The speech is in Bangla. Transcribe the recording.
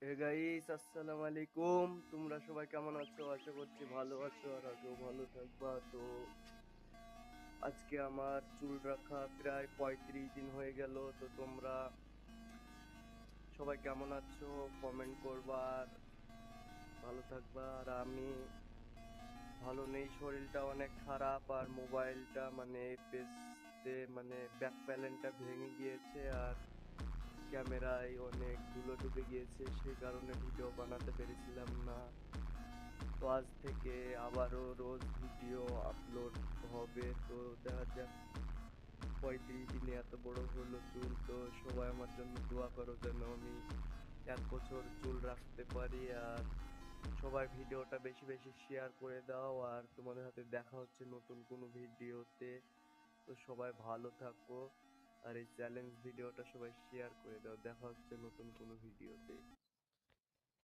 হে গাইস, আসসালামু আলাইকুম। তোমরা সবাই কেমন আছো? আশা করছি ভালো আছো আর আগেও ভালো থাকবা। তো আজকে আমার চুল রাখা প্রায় 35 দিন হয়ে গেল। তো তোমরা সবাই কেমন আছো কমেন্ট করবা আর ভালো থাকবা। আর আমি ভালো নেই, শরীরটা অনেক খারাপ আর মোবাইলটা মানে পেছতে মানে ব্যাক প্যানেলটা ভেঙে গিয়েছে আর ক্যামেরায় অনেক ধুলো ঢুকে গিয়েছে, সেই কারণে ভিডিও বানাতে পেরেছিলাম না। তো আজ থেকে আবারও রোজ ভিডিও আপলোড হবে। তো দেখা যাক 35 দিনে এত বড় হলো চুল। তো সবাই আমার জন্য দোয়া করো যেন আমি 1 বছর চুল রাখতে পারি। আর সবাই ভিডিওটা বেশি বেশি শেয়ার করে দাও। আর তোমাদের হাতে দেখা হচ্ছে নতুন কোনো ভিডিওতে। তো সবাই ভালো থাকো আর এই চ্যালেঞ্জ ভিডিওটা সবাই শেয়ার করে দাও। দেখা হচ্ছে নতুন কোনো ভিডিওতে।